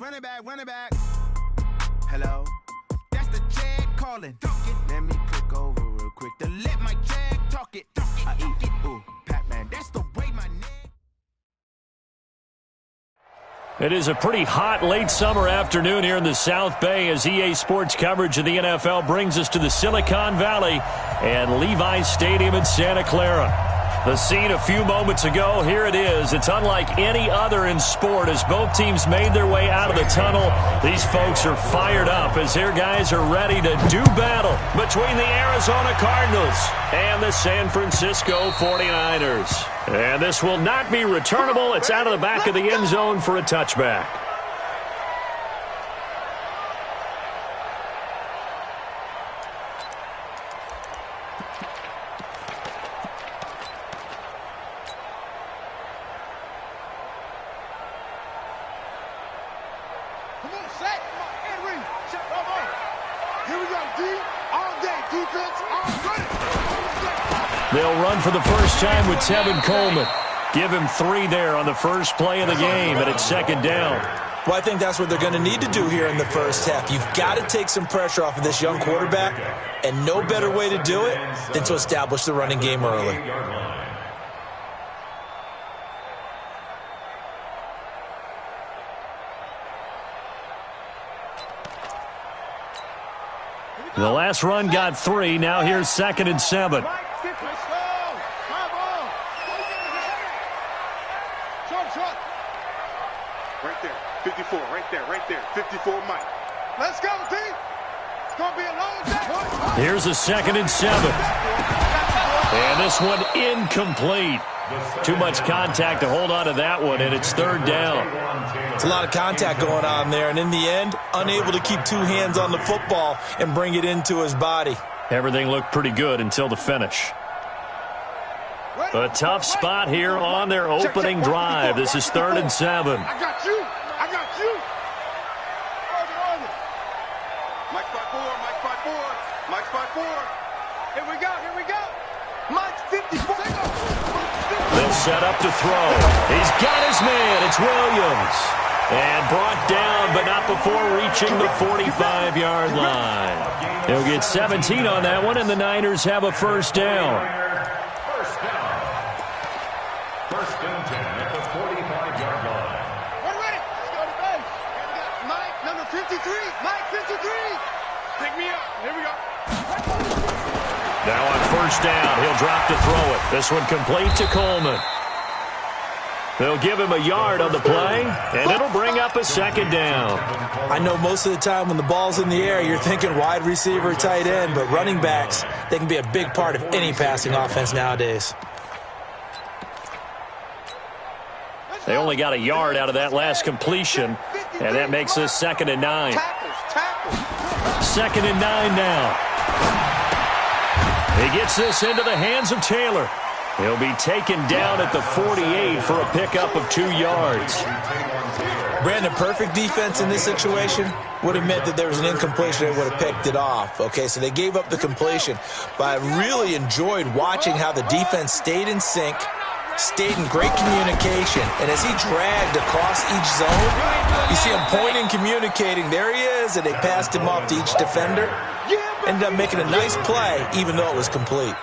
Run it back. Hello, that's the Jag calling. Let me click over real quick to let my Jag talk it. I eat it, ooh, Pac-Man, that's the way my name. It is a pretty hot late summer afternoon here in the South Bay as EA Sports coverage of the NFL brings us to the Silicon Valley and Levi's Stadium in Santa Clara. The scene a few moments ago, here it is. It's unlike any other in sport as both teams made their way out of the tunnel. These folks are fired up as their guys are ready to do battle between the Arizona Cardinals and the San Francisco 49ers. And this will not be returnable. It's out of the back of the end zone for a touchback. They'll run for the first time with Tevin Coleman. Give him 3 there on the first play of the game, and it's second down. Well, I think that's what they're going to need to do here in the first half. You've got to take some pressure off of this young quarterback, and no better way to do it than to establish the running game early. The last run got 3. Now here's 2nd and 7. Right there, 54, right there, 54 Mike. Let's go, D. It's going to be a long day. Here's a 2nd and 7. And this one incomplete. Too much contact to hold on to that one, and it's 3rd down. It's a lot of contact going on there, and in the end, unable to keep 2 hands on the football and bring it into his body. Everything looked pretty good until the finish. A tough spot here on their opening drive. This is 3rd and 7. I got you. Mike spot 4. Here we go. Mike's 54. They'll set up to throw. He's got his man. It's Williams. And brought down, but not before reaching the 45-yard line. They'll get 17 on that one, and the Niners have a first down. First and 10 at the 45-yard line. We're ready. Let's go to base. Mike, number 53. Mike, 53. Pick me up. Here we go. Now on first down, he'll drop to throw it. This one complete to Coleman. They'll give him a yard on the play, and it'll bring up a 2nd down. I know most of the time when the ball's in the air, you're thinking wide receiver, tight end, but running backs, they can be a big part of any passing offense nowadays. They only got a yard out of that last completion, and that makes this 2nd and 9. 2nd and 9 now. He gets this into the hands of Taylor. He'll be taken down at the 48 for a pickup of 2 yards. Brandon, perfect defense in this situation would have meant that there was an incompletion and would have picked it off. Okay, so they gave up the completion, but I really enjoyed watching how the defense stayed in sync, stayed in great communication, and as he dragged across each zone, you see him pointing, communicating. There he is, and they passed him off to each defender. Ended up making a nice play, even though it was complete.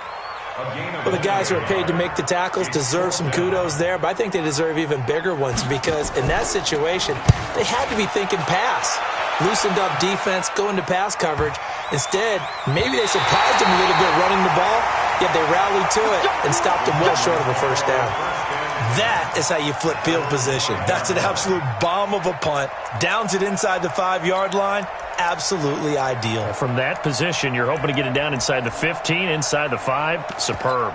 Well, the guys who are paid to make the tackles deserve some kudos there, but I think they deserve even bigger ones because in that situation, they had to be thinking pass. Loosened up defense, going to pass coverage. Instead, maybe they surprised him a little bit running the ball, yet they rallied to it and stopped him well short of a first down. That is how you flip field position. That's an absolute bomb of a punt. Downs it inside the 5-yard line. Absolutely ideal. From that position, you're hoping to get it down inside the 15, inside the 5. Superb.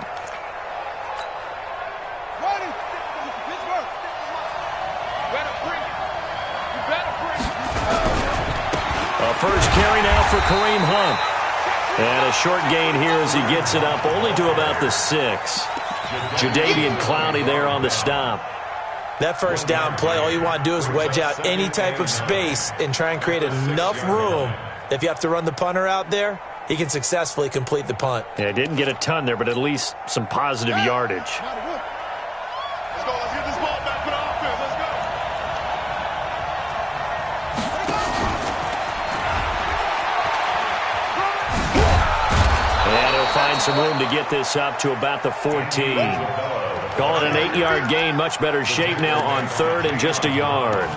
A first carry now for Kareem Hunt. And a short gain here as he gets it up only to about the 6. Jadeveon Clowney there on the stop. That first down play, all you want to do is wedge out any type of space and try and create enough room. If you have to run the punter out there, he can successfully complete the punt. Yeah, didn't get a ton there, but at least some positive yardage. Let's go. Let's get this ball back for the offense. Let's go. find some room to get this up to about the 14. Call it an 8-yard gain. Much better shape now on third and just a yard.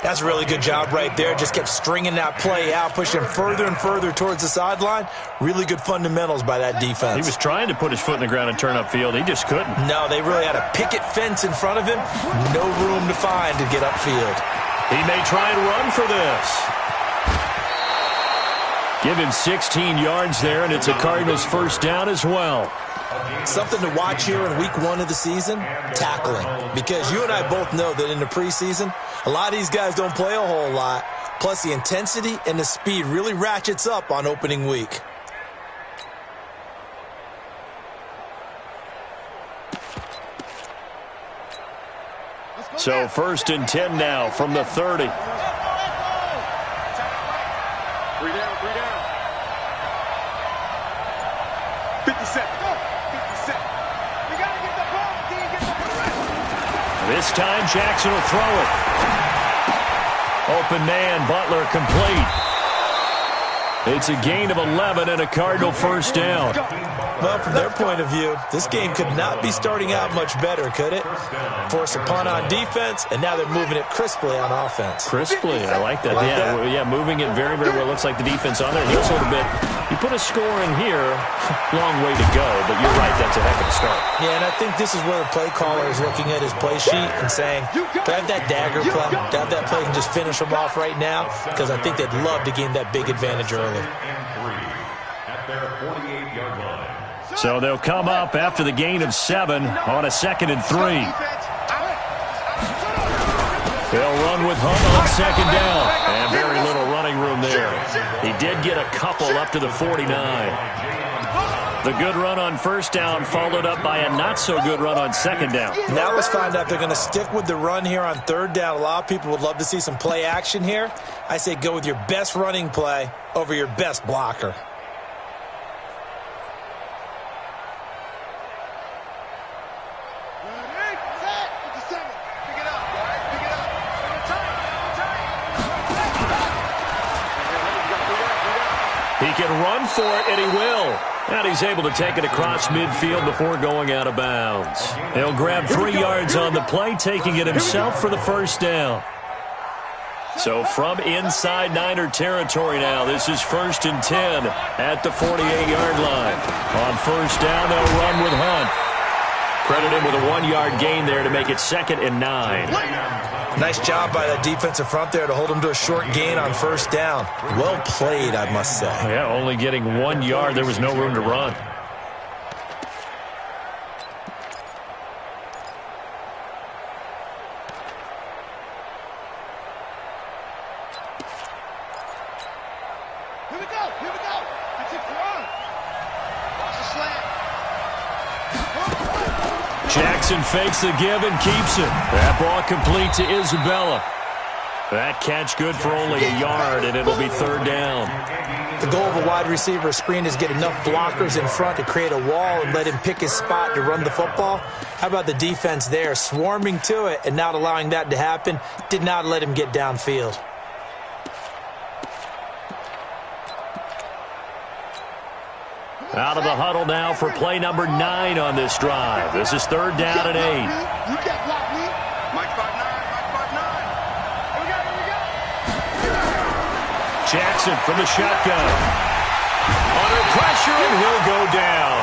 That's a really good job right there. Just kept stringing that play out, pushing him further and further towards the sideline. Really good fundamentals by that defense. He was trying to put his foot in the ground and turn upfield. He just couldn't. No, they really had a picket fence in front of him. No room to find to get upfield. He may try and run for this. Give him 16 yards there, and it's a Cardinals first down as well. Something to watch here in week 1 of the season, tackling. Because you and I both know that in the preseason, a lot of these guys don't play a whole lot. Plus, the intensity and the speed really ratchets up on opening week. So first and 10 now from the 30. 3 down, 3 down. 57. This time, Jackson will throw it. Open man, Butler complete. It's a gain of 11 and a Cardinal first down. Well, from their point of view, this game could not be starting out much better, could it? Force a punt on defense, and now they're moving it crisply on offense. Crisply, I like that. Yeah, moving it very, very well. Looks like the defense on there. Here's a little bit. You put a score in here, long way to go, but you're right, that's a heck of a start. Yeah, and I think this is where the play caller is looking at his play sheet and saying, do I have that dagger play? Do I have that play and just finish them off right now? Because I think they'd love to gain that big advantage early. At their 48-yard line. So they'll come up after the gain of 7 on a 2nd and 3. They'll run with Hunt on 2nd down. And very little running room there. He did get a couple up to the 49. The good run on first down followed up by a not-so-good run on 2nd down. Now let's find out if they're going to stick with the run here on 3rd down. A lot of people would love to see some play action here. I say go with your best running play over your best blocker. He can run for it, and he will. And he's able to take it across midfield before going out of bounds. He'll grab 3 yards on the play, taking it himself for the first down. So from inside Niner territory now, this is 1st and 10 at the 48-yard line. On first down, they'll run with Hunt. Credit him with a 1-yard gain there to make it 2nd and 9. Nice job by that defensive front there to hold him to a short gain on first down. Well played, I must say. Yeah, only getting 1 yard. There was no room to run. Here we go. It's a run. Watch the slant. Jackson fakes the give and keeps it. That ball complete to Isabella. That catch good for only a yard, and it'll be 3rd down. The goal of a wide receiver screen is get enough blockers in front to create a wall and let him pick his spot to run the football. How about the defense there, swarming to it and not allowing that to happen? Did not let him get downfield. Out of the huddle now for play number 9 on this drive. This is 3rd down and 8. You can't block me. Mike 5'9", Mike 5'9". Here we go. Jackson from the shotgun. Under pressure, and he'll go down.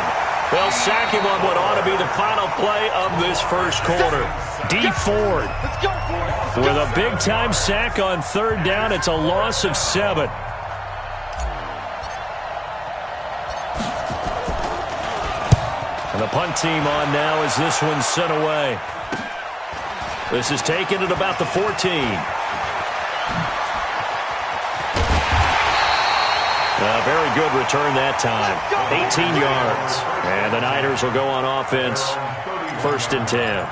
They'll sack him on what ought to be the final play of this first quarter. D. Ford with a big-time sack on 3rd down. It's a loss of 7. And the punt team on now as this one's sent away. This is taken at about the 14. A very good return that time. 18 yards. And the Niners will go on offense. 1st and 10.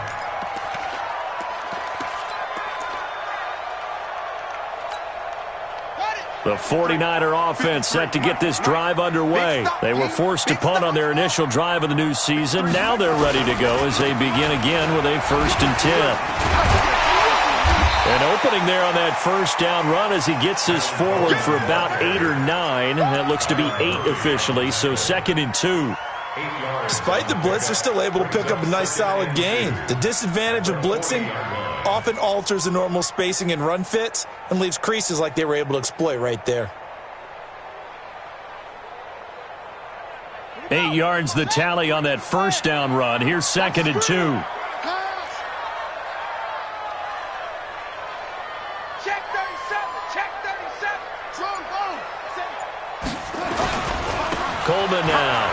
The 49er offense set to get this drive underway. They were forced to punt on their initial drive of the new season. Now they're ready to go as they begin again with a 1st and 10. An opening there on that first down run as he gets this forward for about 8 or 9. That looks to be 8 officially, so 2nd and 2. Despite the blitz, they're still able to pick up a nice solid gain. The disadvantage of blitzing often alters the normal spacing and run fits and leaves creases like they were able to exploit right there. 8 yards the tally on that first down run. Here's 2nd and 2. Coleman now.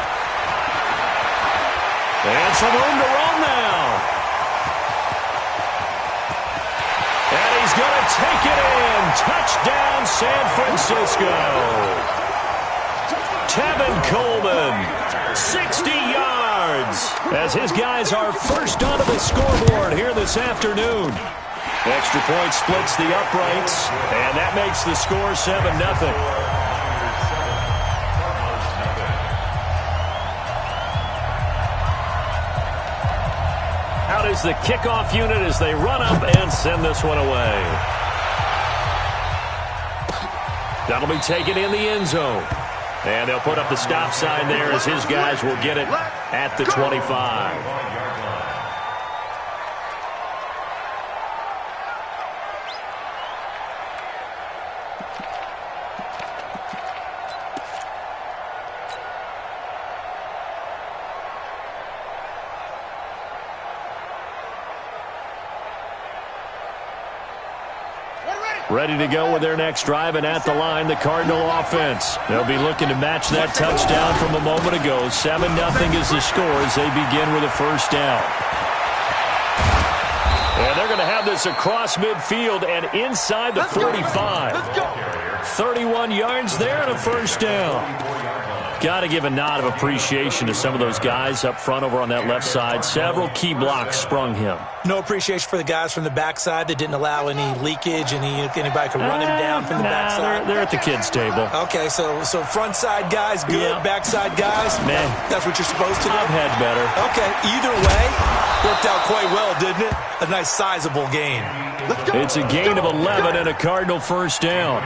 And some room to run now. And he's going to take it in. Touchdown, San Francisco. Tevin Coleman, 60 yards, as his guys are first onto the scoreboard here this afternoon. Extra point splits the uprights, and that makes the score 7-0. Out is the kickoff unit as they run up and send this one away. That'll be taken in the end zone. And they'll put up the stop sign there as his guys will get it at the 25. Ready to go with their next drive, and at the line, the Cardinal offense. They'll be looking to match that touchdown from a moment ago. 7-0 is the score as they begin with a first down. And they're going to have this across midfield and inside the 45. 31 yards there and a first down. Got to give a nod of appreciation to some of those guys up front over on that left side. Several key blocks sprung him. No appreciation for the guys from the backside that didn't allow any leakage, and anybody could run him down from the backside. They're at the kids' table. Okay, so front side guys good, yeah. Backside guys, man, that's what you're supposed to do. I've had better. Okay, either way, worked out quite well, didn't it? A nice sizable gain. It's a gain of 11 and a Cardinal first down.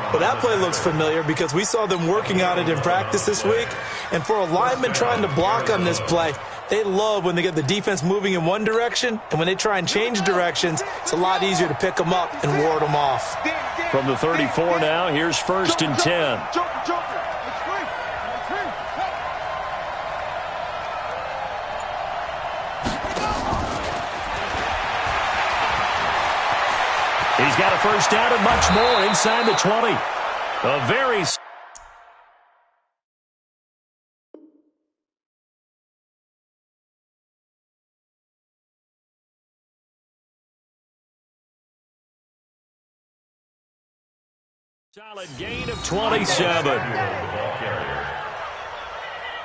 Well, that play looks familiar because we saw them working on it in practice this week. And for a lineman trying to block on this play, they love when they get the defense moving in one direction. And when they try and change directions, it's a lot easier to pick them up and ward them off. From the 34 now, here's 1st and 10. He's got a first down and much more inside the 20. A very... solid gain of 27.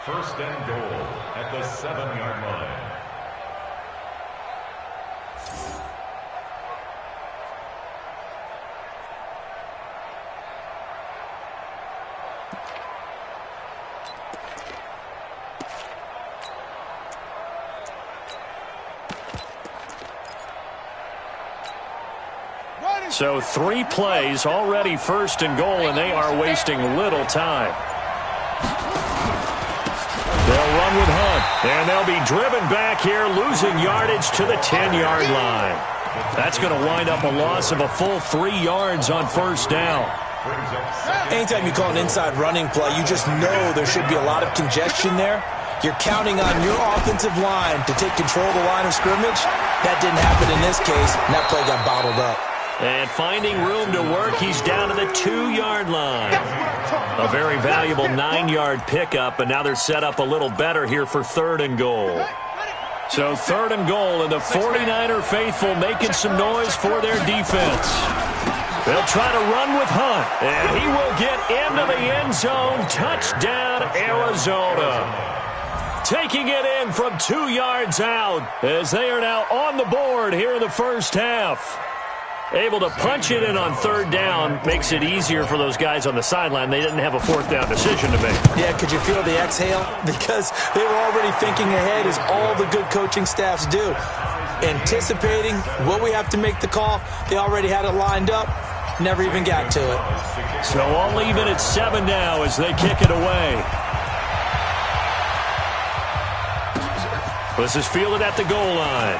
1st and goal at the 7-yard line. So 3 plays, already 1st and goal, and they are wasting little time. They'll run with Hunt, and they'll be driven back here, losing yardage to the 10-yard line. That's going to wind up a loss of a full 3 yards on 1st down. Anytime you call an inside running play, you just know there should be a lot of congestion there. You're counting on your offensive line to take control of the line of scrimmage. That didn't happen in this case, and that play got bottled up. And finding room to work, he's down to the 2-yard line. A very valuable 9-yard pickup, and now they're set up a little better here for 3rd and goal. So 3rd and goal, and the 49er faithful making some noise for their defense. They'll try to run with Hunt, and he will get into the end zone. Touchdown, Arizona. Taking it in from 2 yards out as they are now on the board here in the first half. Able to punch it in on 3rd down makes it easier for those guys on the sideline. They didn't have a 4th down decision to make. Yeah, could you feel the exhale? Because they were already thinking ahead, as all the good coaching staffs do. anticipating will we have to make the call. They already had it lined up, never even got to it. So all even at 7 now as they kick it away. This is fielded at the goal line.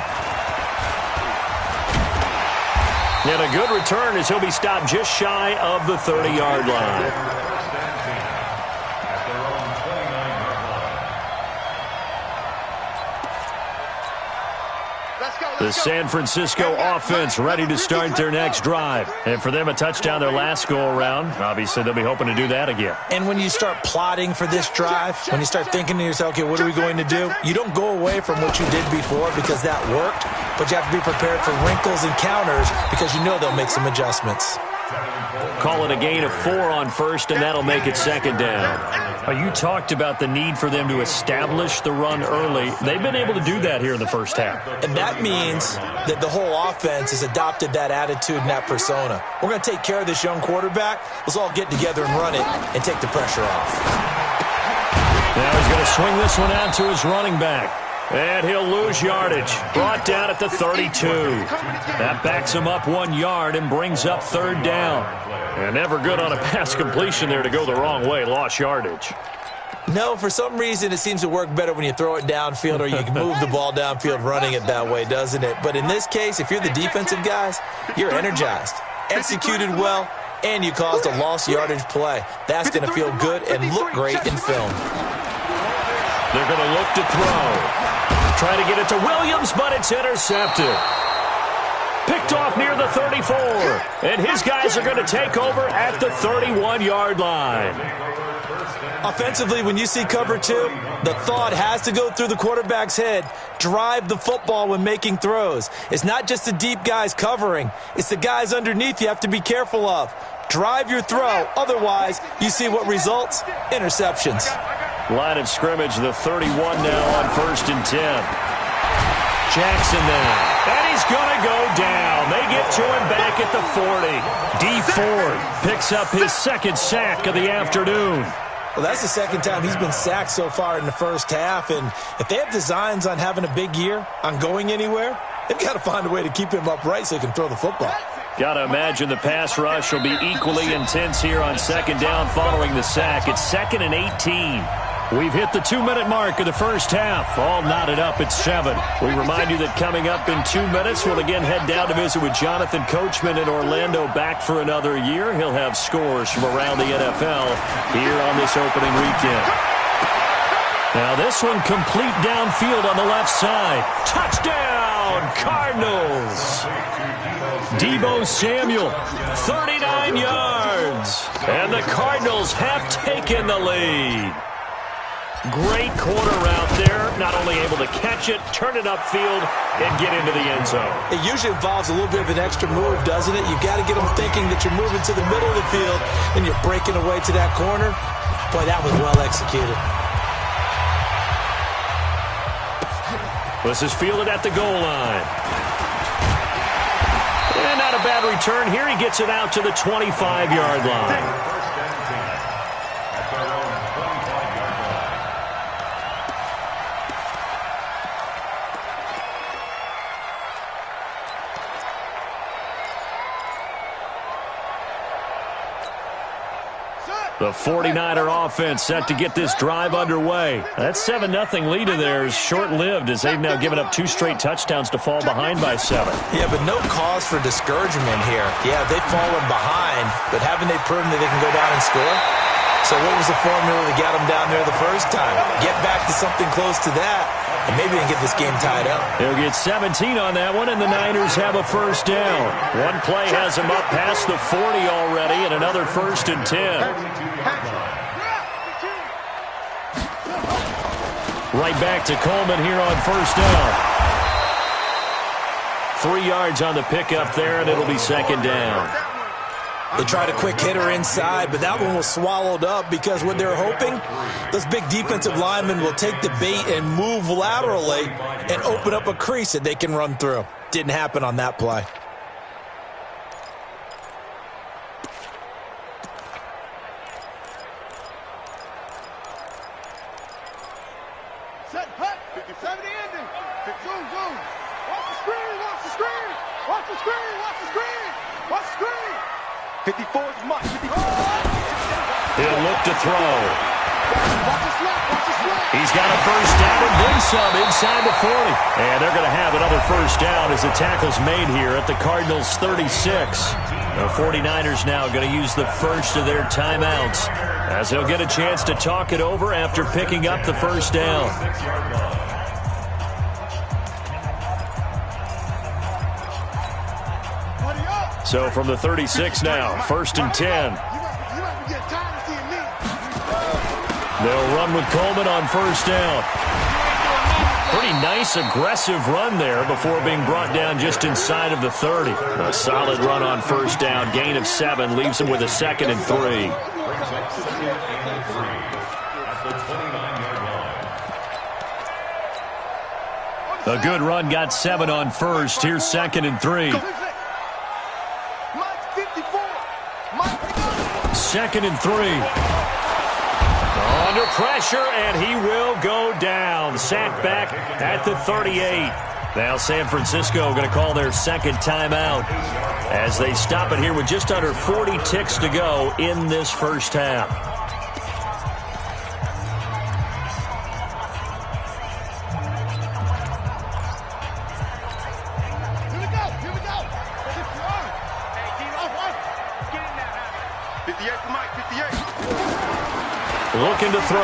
And a good return as he'll be stopped just shy of the 30-yard line. The San Francisco offense ready to start their next drive. And for them, a touchdown their last go-around. Obviously, they'll be hoping to do that again. And when you start plotting for this drive, when you start thinking to yourself, okay, what are we going to do? You don't go away from what you did before because that worked, but you have to be prepared for wrinkles and counters because you know they'll make some adjustments. Call it a gain of 4 on first, and that'll make it second down. You talked about the need for them to establish the run early. They've been able to do that here in the first half. And that means that the whole offense has adopted that attitude and that persona. We're going to take care of this young quarterback. Let's all get together and run it and take the pressure off. Now he's going to swing this one out to his running back. And he'll lose yardage. Brought down at the 32. That backs him up 1 yard and brings up third down. And never good on a pass completion there to go the wrong way. Lost yardage. No, for some reason it seems to work better when you throw it downfield or you can move the ball downfield running it that way, doesn't it? But in this case, if you're the defensive guys, you're energized, executed well, and you caused a lost yardage play. That's going to feel good and look great in film. They're going to look to throw. Try to get it to Williams, but it's intercepted. Picked off near the 34. And his guys are going to take over at the 31-yard line. Offensively, when you see cover 2, the thought has to go through the quarterback's head. Drive the football when making throws. It's not just the deep guys covering. It's the guys underneath you have to be careful of. Drive your throw. Otherwise, you see what results? Interceptions. Line of scrimmage, the 31 now on 1st and 10. Jackson now. And he's going to go down. They get to him back at the 40. D Ford picks up his second sack of the afternoon. Well, that's the second time he's been sacked so far in the first half. And if they have designs on having a big year, on going anywhere, they've got to find a way to keep him upright so he can throw the football. Got to imagine the pass rush will be equally intense here on second down following the sack. It's 2nd and 18. We've hit the 2-minute mark of the first half. All knotted up at 7. We remind you that coming up in 2 minutes, we'll again head down to visit with Jonathan Coachman in Orlando, back for another year. He'll have scores from around the NFL here on this opening weekend. Now this one complete downfield on the left side. Touchdown, Cardinals. Deebo Samuel, 39 yards. And the Cardinals have taken the lead. Great corner route there. Not only able to catch it, turn it upfield, and get into the end zone. It usually involves a little bit of an extra move, doesn't it? You've got to get them thinking that you're moving to the middle of the field and you're breaking away to that corner. Boy, that was well executed. This is fielded at the goal line. And not a bad return here. He gets it out to the 25-yard line. The 49er offense set to get this drive underway. That 7-0 lead of theirs short-lived as they've now given up 2 straight touchdowns to fall behind by 7. Yeah, but no cause for discouragement here. Yeah, they've fallen behind, but haven't they proven that they can go down and score? So what was the formula that got them down there the first time? Get back to something close to that, and maybe they can get this game tied up. They'll get 17 on that one, and the Niners have a first down. One play has them up past the 40 already, and another 1st and 10. Right back to Coleman here on first down. 3 yards on the pickup there, and it'll be second down. They tried a quick hitter inside, but that one was swallowed up because what they're hoping, those big defensive linemen will take the bait and move laterally and open up a crease that they can run through. Didn't happen on that play. Set, hut, 70 ending. Zoom, zoom. Watch the screen, watch the screen. Watch the screen, watch the screen. Watch the screen. 54 is Mike. 54. He'll look to throw. Watch the slap, watch the slap. He's got a first down and then some inside the 40. And they're going to have another first down as the tackle's made here at the Cardinals' 36. The 49ers now going to use the first of their timeouts as they'll get a chance to talk it over after picking up the first down. So from the 36 now, 1st and 10. They'll run with Coleman on first down. Pretty nice, aggressive run there before being brought down just inside of the 30. A solid run on first down. Gain of 7 leaves him with a 2nd and 3. A good run got 7 on first. Here's 2nd and 3. 2nd and 3. Under pressure, and he will go down. Sacked back at the 38. Now San Francisco going to call their second timeout as they stop it here with just under 40 ticks to go in this first half. Here we go. Hey, get in there. 58 for Mike, 58. Looking to throw.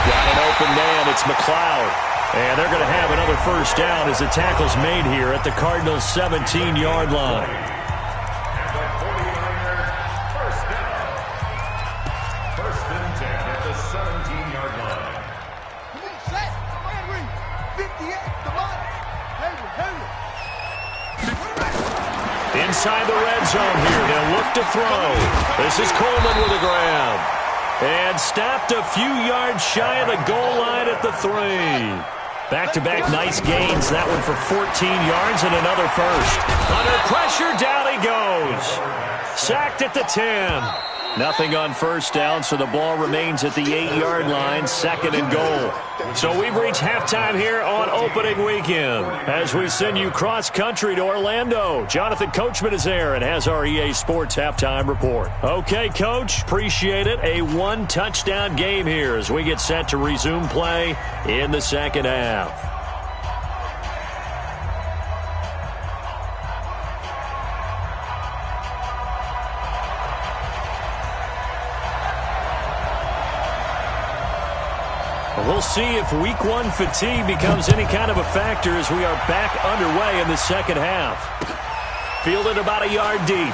Got an open man. It's McLeod. And they're going to have another first down as the tackle's made here at the Cardinals' 17-yard line. First and 10 at the 17-yard line. Set. 58. Come on. Inside the red zone here. They'll look to throw. This is Coleman with a grab. And stopped a few yards shy of the goal line at the 3. Back-to-back nice gains. That one for 14 yards and another first. Under pressure, down he goes. Sacked at the 10. Nothing on first down, so the ball remains at the 8-yard line, 2nd and goal. So we've reached halftime here on opening weekend as we send you cross-country to Orlando. Jonathan Coachman is there and has our EA Sports halftime report. Okay, Coach, appreciate it. A one-touchdown game here as we get set to resume play in the second half. We'll see if week one fatigue becomes any kind of a factor as we are back underway in the second half. Fielded about a yard deep.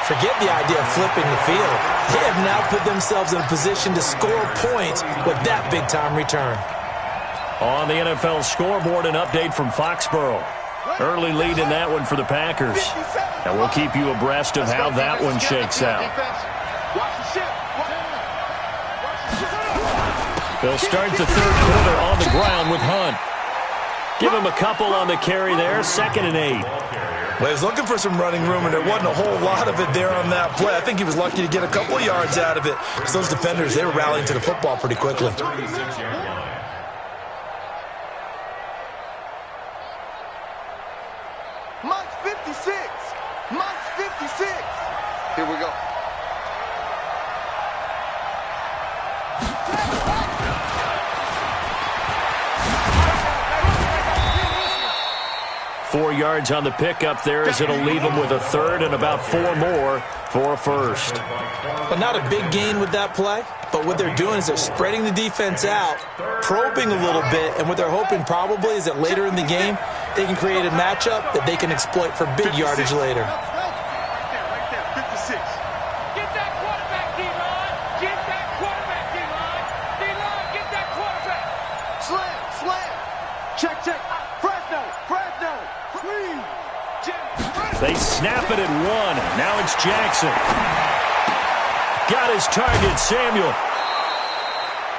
Forget the idea of flipping the field. They have now put themselves in a position to score points with that big-time return. On the NFL scoreboard, an update from Foxborough. Early lead in that one for the Packers. And we'll keep you abreast of how that one shakes out. They'll start the third quarter on the ground with Hunt. Give him a couple on the carry there, 2nd and 8. Well, he was looking for some running room, and there wasn't a whole lot of it there on that play. I think he was lucky to get a couple of yards out of it. Because those defenders, they were rallying to the football pretty quickly. Mike's 56. Mike's 56. Here we go. Four yards on the pickup there as it'll leave him with a third and about 4 more for a first. But not a big gain with that play. But what they're doing is they're spreading the defense out, probing a little bit, and what they're hoping probably is that later in the game, they can create a matchup that they can exploit for big yardage later. Right there, 56. Get that quarterback, D-Line. Get that quarterback, D-Line. D-Line, get that quarterback. Slam. Check. Fresno. Clean. They snap it at 1. Now it's Jackson. Got his target, Samuel.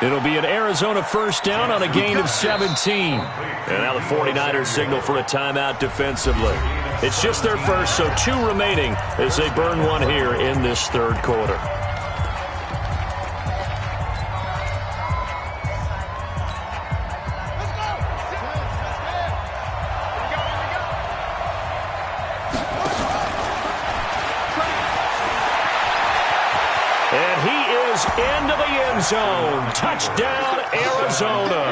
It'll be an Arizona first down on a gain of 17. And now the 49ers signal for a timeout defensively. It's just their first, so 2 remaining as they burn one here in this third quarter. And he is into the end zone. Touchdown, Arizona.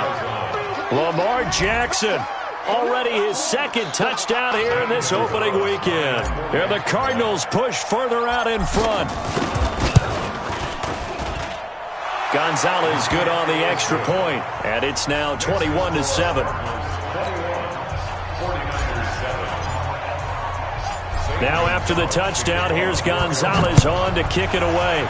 Lamar Jackson, already his second touchdown here in this opening weekend. And the Cardinals push further out in front. Gonzalez good on the extra point, and it's now 21-7. Now after the touchdown, here's Gonzalez on to kick it away.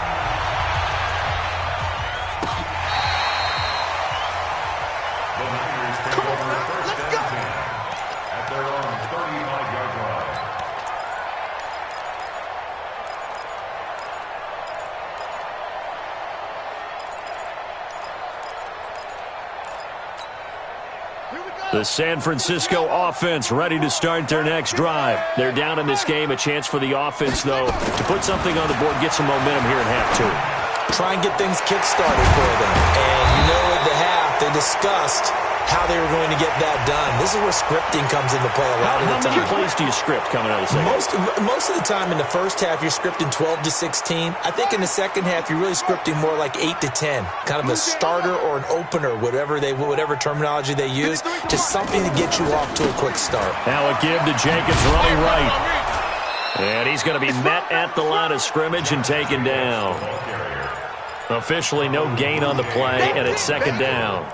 The San Francisco offense ready to start their next drive. They're down in this game. A chance for the offense, though, to put something on the board, get some momentum here in half 2. Try and get things kick-started for them. And you know at the half, they discussed how they were going to get that done. This is where scripting comes into play a lot of the time. How many plays do you script coming out of the second? Most of the time in the first half, you're scripting 12 to 16. I think in the second half, you're really scripting more like 8 to 10. Kind of a starter or an opener, whatever terminology they use, just something to get you off to a quick start. Now a give to Jacobs running right. And he's going to be met at the line of scrimmage and taken down. Officially no gain on the play, and it's second down.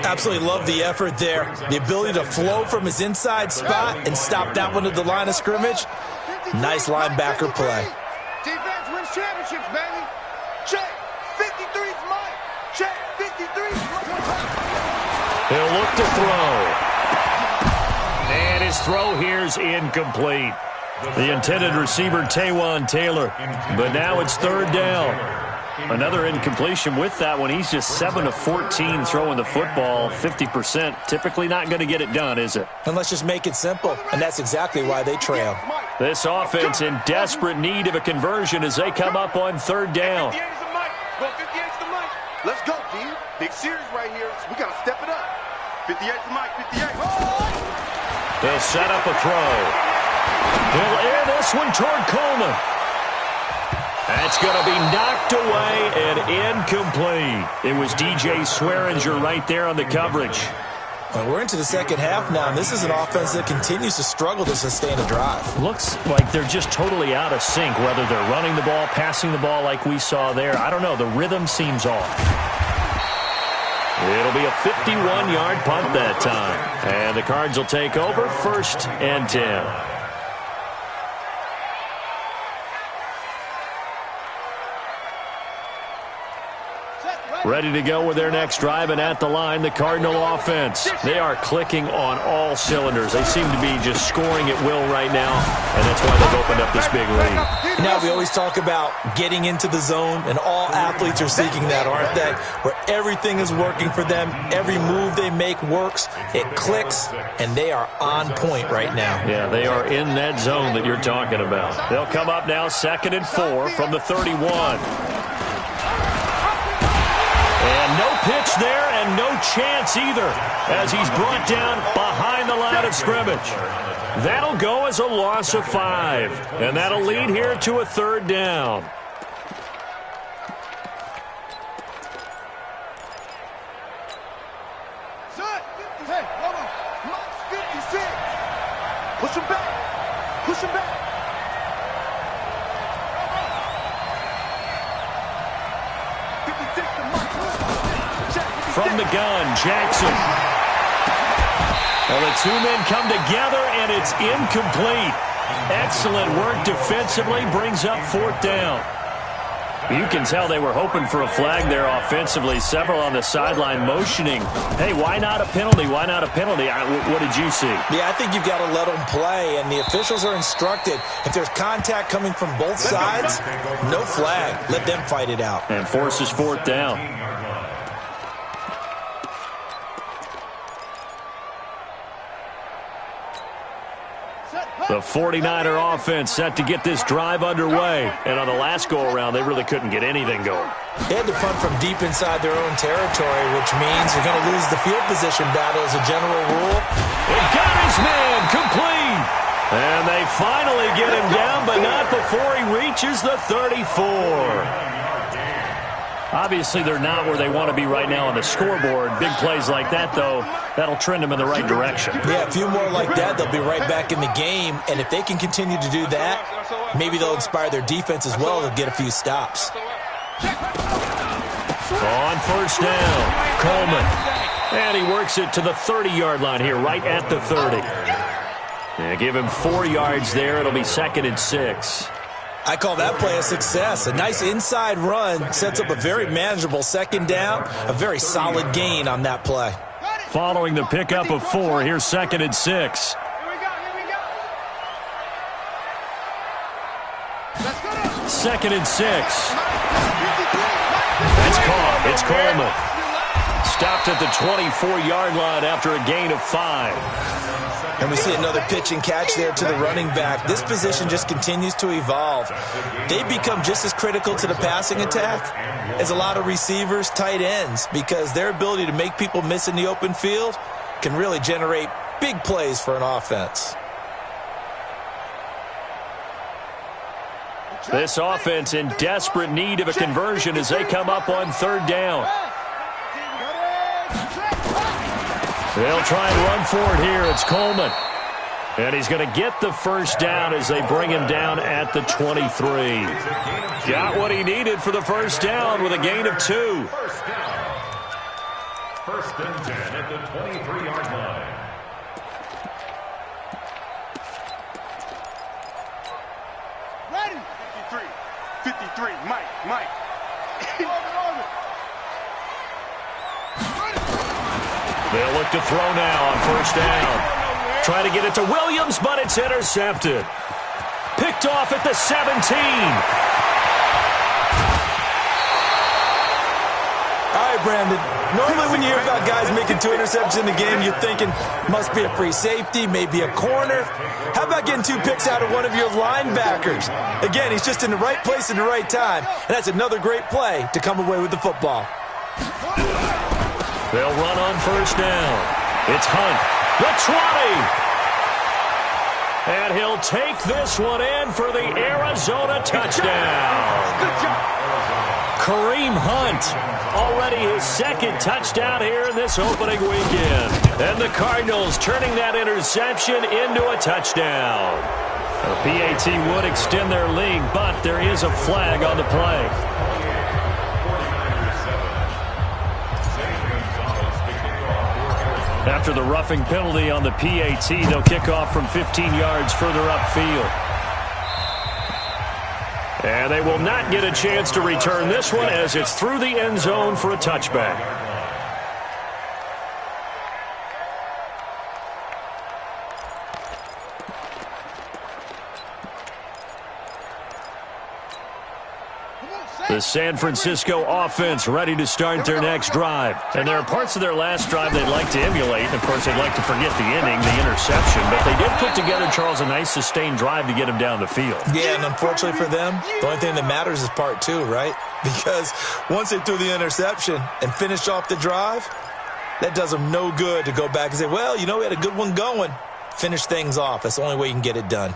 Absolutely love the effort there. The ability to flow from his inside spot and stop that one at the line of scrimmage. Nice linebacker play. Defense wins championships, baby. Check. 53's mine. Check. 53's mine. He'll look to throw. And his throw here's incomplete. The intended receiver, Taywan Taylor. But now it's third down. Another incompletion with that one. He's just 7 of 14 throwing the football, 50%. Typically not going to get it done, is it? And let's just make it simple. And that's exactly why they trail. This offense in desperate need of a conversion as they come up on third down. 58 is the mic. Go 58 is the mic. Let's go, D. Big series right here. We got to step it up. 58 is the mic. 58. They'll set up a throw. He'll air this one toward Coleman. That's going to be knocked away and incomplete. It was DJ Swearinger right there on the coverage. Well, we're into the second half now, and this is an offense that continues to struggle to sustain a drive. Looks like they're just totally out of sync, whether they're running the ball, passing the ball like we saw there. I don't know. The rhythm seems off. It'll be a 51-yard punt that time. And the Cards will take over, 1st and 10. Ready to go with their next drive, and at the line, the Cardinal offense. They are clicking on all cylinders. They seem to be just scoring at will right now, and that's why they've opened up this big lead. Now, we always talk about getting into the zone, and all athletes are seeking that, aren't they? Where everything is working for them, every move they make works, it clicks, and they are on point right now. Yeah, they are in that zone that you're talking about. They'll come up now 2nd and 4 from the 31. And no pitch there and no chance either as he's brought down behind the line of scrimmage. That'll go as a loss of 5. And that'll lead here to a third down. Hey, hold on. Mike's 56. Push him back. Push him back. From the gun, Jackson. Well, the 2 men come together, and it's incomplete. Excellent work defensively, brings up 4th down. You can tell they were hoping for a flag there offensively. Several on the sideline motioning. Hey, why not a penalty? Why not a penalty? What did you see? Yeah, I think you've got to let them play, and the officials are instructed. If there's contact coming from both sides, no flag. Let them fight it out. And forces 4th down. The 49er offense set to get this drive underway. And on the last go-around, they really couldn't get anything going. They had to punt from deep inside their own territory, which means you're going to lose the field position battle as a general rule. It got his man complete. And they finally get him down, but not before he reaches the 34. Obviously, they're not where they want to be right now on the scoreboard. Big plays like that, though, that'll trend them in the right direction. Yeah, a few more like that, they'll be right back in the game. And if they can continue to do that, maybe they'll inspire their defense as well to get a few stops. On first down, Coleman. And he works it to the 30-yard line here, right at the 30. Yeah, give him 4 yards there. It'll be 2nd and 6. I call that play a success. A nice inside run sets up a very manageable 2nd down. A very solid gain on that play. Following the pickup of 4, here's 2nd and 6. Second and 6. That's caught. It's Coleman. Stopped at the 24-yard line after a gain of 5. And we see another pitch and catch there to the running back. This position just continues to evolve. They become just as critical to the passing attack as a lot of receivers, tight ends, because their ability to make people miss in the open field can really generate big plays for an offense. This offense in desperate need of a conversion as they come up on 3rd down. They'll try and run for it here. It's Coleman. And he's going to get the first down as they bring him down at the 23. Got what he needed for the first down with a gain of 2. First down. 1st and 10 at the 23-yard line. Ready? 53, Mike. They'll look to throw now on first down. Try to get it to Williams, but it's intercepted. Picked off at the 17. All right, Brandon. Normally when you hear about guys making 2 interceptions in the game, you're thinking must be a free safety, maybe a corner. How about getting 2 picks out of one of your linebackers? Again, he's just in the right place at the right time. And that's another great play to come away with the football. They'll run on first down. It's Hunt. The 20. And he'll take this one in for the Arizona touchdown. Kareem Hunt, already his 2nd touchdown here in this opening weekend. And the Cardinals turning that interception into a touchdown. The PAT would extend their lead, but there is a flag on the play. After the roughing penalty on the PAT, they'll kick off from 15 yards further upfield. And they will not get a chance to return this one as it's through the end zone for a touchback. The San Francisco offense ready to start their next drive. And there are parts of their last drive they'd like to emulate. And, of course, they'd like to forget the inning, the interception. But they did put together, Charles, a nice sustained drive to get him down the field. Yeah, and unfortunately for them, the only thing that matters is part 2, right? Because once they threw the interception and finished off the drive, that does them no good to go back and say, well, you know, we had a good one going. Finish things off. That's the only way you can get it done.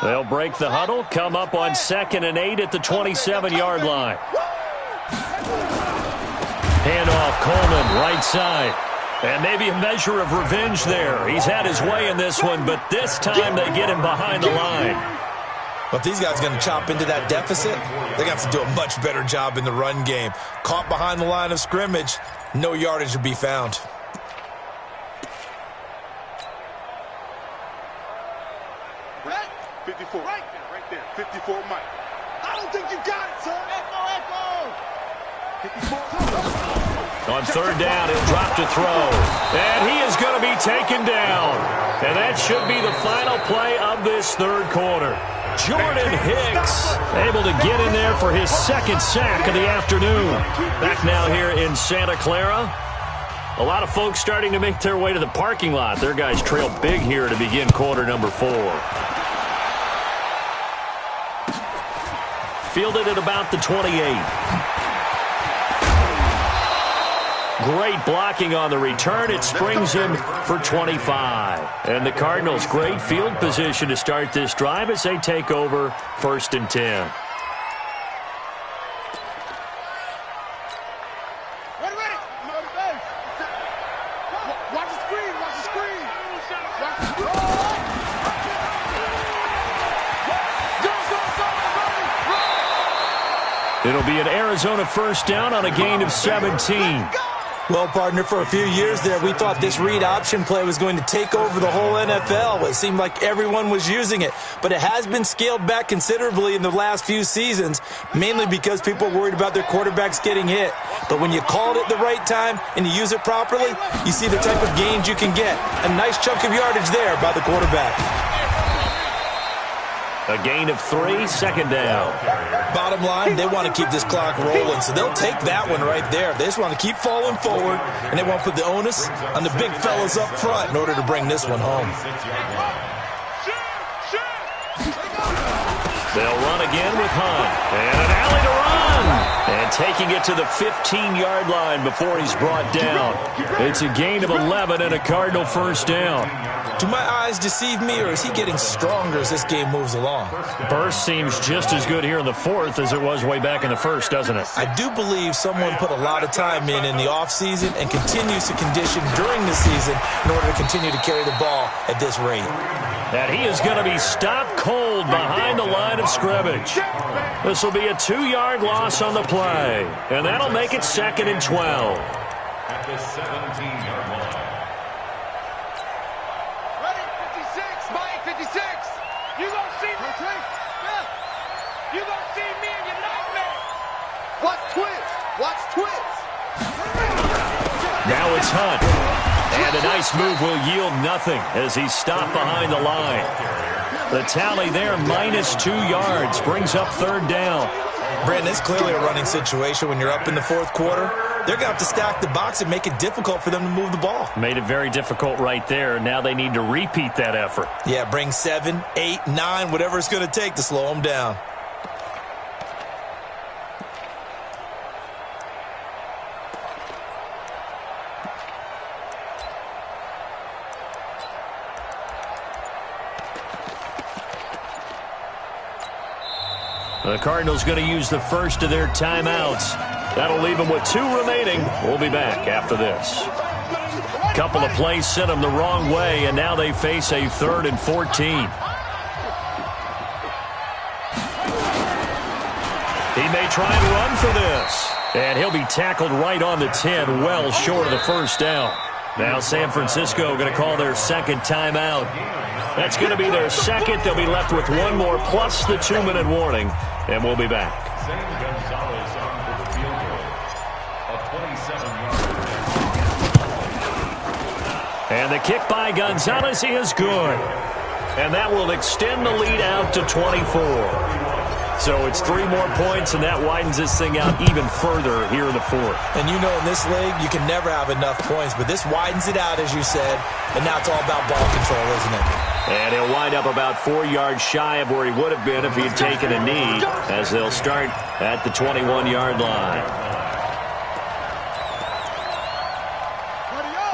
They'll break the huddle, come up on 2nd and 8 at the 27-yard line. Handoff, Coleman, right side. And maybe a measure of revenge there. He's had his way in this one, but this time they get him behind the line. But if these guys are going to chop into that deficit, they're going to have to do a much better job in the run game. Caught behind the line of scrimmage, no yardage to be found. Right there. 54, Mike. I don't think you got it, son. Echo. On 3rd down, he'll drop to throw. And he is going to be taken down. And that should be the final play of this 3rd quarter. Jordan Hicks able to get in there for his 2nd sack of the afternoon. Back now here in Santa Clara. A lot of folks starting to make their way to the parking lot. Their guys trail big here to begin quarter number 4. Fielded at about the 28. Great blocking on the return. It springs him for 25. And the Cardinals, great field position to start this drive as they take over 1st and 10. It'll be an Arizona first down on a gain of 17. Well, partner, for a few years there, we thought this read option play was going to take over the whole NFL. It seemed like everyone was using it, but it has been scaled back considerably in the last few seasons, mainly because people are worried about their quarterbacks getting hit. But when you call it at the right time and you use it properly, you see the type of gains you can get. A nice chunk of yardage there by the quarterback. A gain of 3, 2nd down. Bottom line, they want to keep this clock rolling, so they'll take that one right there. They just want to keep falling forward, and they want to put the onus on the big fellas up front in order to bring this one home. They'll run again with Hunt. And an alley to run. And taking it to the 15-yard line before he's brought down. It's a gain of 11 and a Cardinal first down. Do my eyes deceive me, or is he getting stronger as this game moves along? Burst seems just as good here in the 4th as it was way back in the 1st, doesn't it? I do believe someone put a lot of time in the offseason and continues to condition during the season in order to continue to carry the ball at this rate. And he is going to be stopped cold behind the line of scrimmage. This will be a 2-yard loss on the play, and that'll make it 2nd and 12. At the 17-yard line. Watch twins. Now it's Hunt. And a nice move will yield nothing as he's stopped behind the line. The tally there, minus 2 yards, brings up 3rd down. Brandon, it's clearly a running situation when you're up in the 4th quarter. They're going to have to stack the box and make it difficult for them to move the ball. Made it very difficult right there. Now they need to repeat that effort. Yeah, bring 7, 8, 9, whatever it's going to take to slow them down. The Cardinals going to use the first of their timeouts. That'll leave them with 2 remaining. We'll be back after this. Couple of plays sent them the wrong way, and now they face a 3rd and 14. He may try and run for this. And he'll be tackled right on the 10, well short of the first down. Now San Francisco going to call their 2nd timeout. That's going to be their 2nd. They'll be left with 1 more plus the 2-minute warning, and we'll be back. Gonzalez on for the field goal. A 27-yard. And the kick by Gonzalez is good. And that will extend the lead out to 24. So it's 3 more points, and that widens this thing out even further here in the 4th. And you know in this league, you can never have enough points, but this widens it out, as you said, and now it's all about ball control, isn't it? And he'll wind up about 4 yards shy of where he would have been if he had taken a knee, as they'll start at the 21-yard line.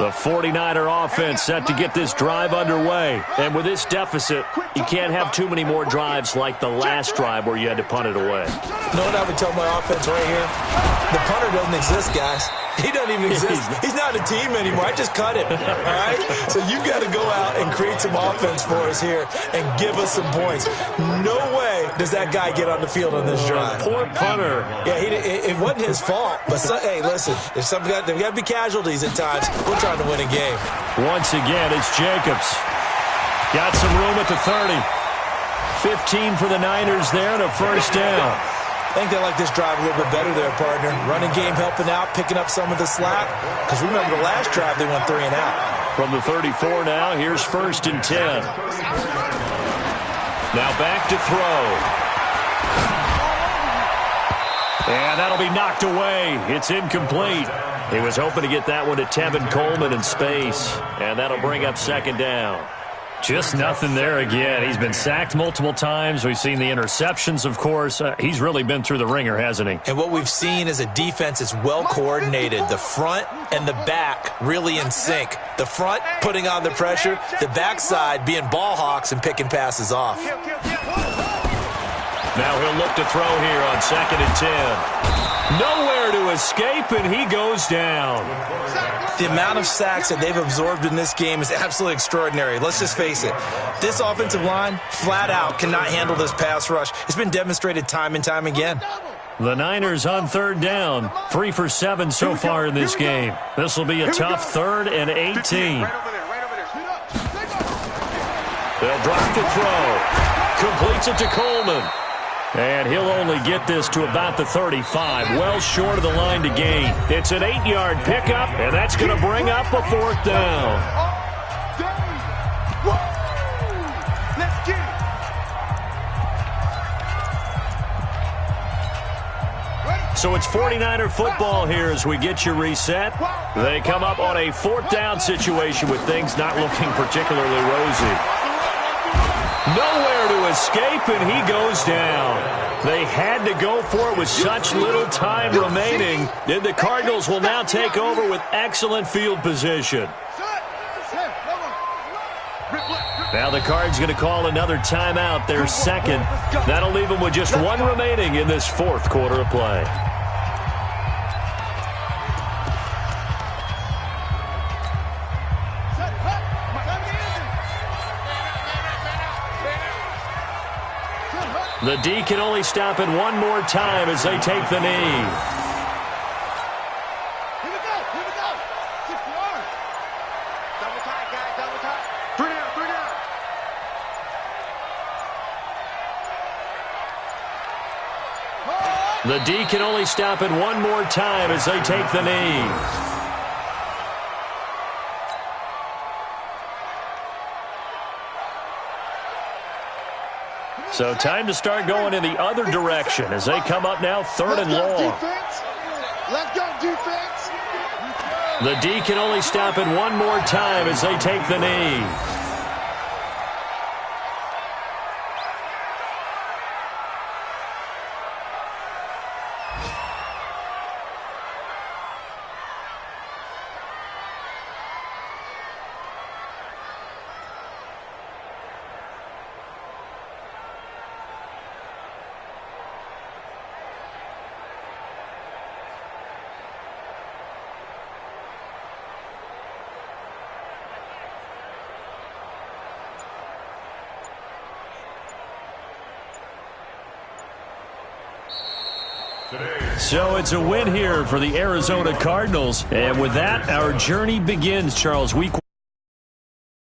The 49er offense set to get this drive underway. And with this deficit, you can't have too many more drives like the last drive where you had to punt it away. You know what I would tell my offense right here? The punter doesn't exist, guys. He doesn't even exist. He's not a team anymore. I just cut him. All right? So you've got to go out and create some offense for us here and give us some points. No way does that guy get on the field on this drive. Poor punter. Yeah, it wasn't his fault. But, hey, listen, there's got to be casualties at times. We're trying to win a game. Once again, it's Jacobs. Got some room at the 30. 15 for the Niners there and a first down. I think they like this drive a little bit better there, partner. Running game helping out, picking up some of the slack. Because remember, the last drive they went 3 and out. From the 34 now, here's 1st and 10. Now back to throw. And that'll be knocked away. It's incomplete. He was hoping to get that one to Tevin Coleman in space, and that'll bring up second down. Just nothing there again. He's been sacked multiple times. We've seen the interceptions, of course. He's really been through the ringer, hasn't he? And what we've seen is a defense that's well coordinated. The front and the back really in sync. The front putting on the pressure, the backside being ball hawks and picking passes off. Now he'll look to throw here on 2nd and 10. Nowhere to escape, and he goes down. The amount of sacks that they've absorbed in this game is absolutely extraordinary. Let's just face it. This offensive line, flat out, cannot handle this pass rush. It's been demonstrated time and time again. The Niners on 3rd down. 3 for 7 so far in this game. This will be a tough 3rd and 18. They'll drop the throw. Completes it to Coleman. And he'll only get this to about the 35, well short of the line to gain. It's an 8-yard pickup, and that's going to bring up a 4th down. Let's get it. So it's 49er football here as we get you reset. They come up on a 4th down situation with things not looking particularly rosy. Nowhere to escape, and he goes down. They had to go for it with such little time remaining. And the Cardinals will now take over with excellent field position. Now the Cards going to call another timeout, their 2nd. That'll leave them with just 1 remaining in this 4th quarter of play. The D can only stop it 1 more time as they take the knee. Here we go. 6 yards. Double tight, guys. Double tight. 3 down. The D can only stop it 1 more time as they take the knee. So time to start going in the other direction as they come up now 3rd and long. Let's go, defense. The D can only stop it 1 more time as they take the knee. So it's a win here for the Arizona Cardinals. And with that, our journey begins, Charles. Week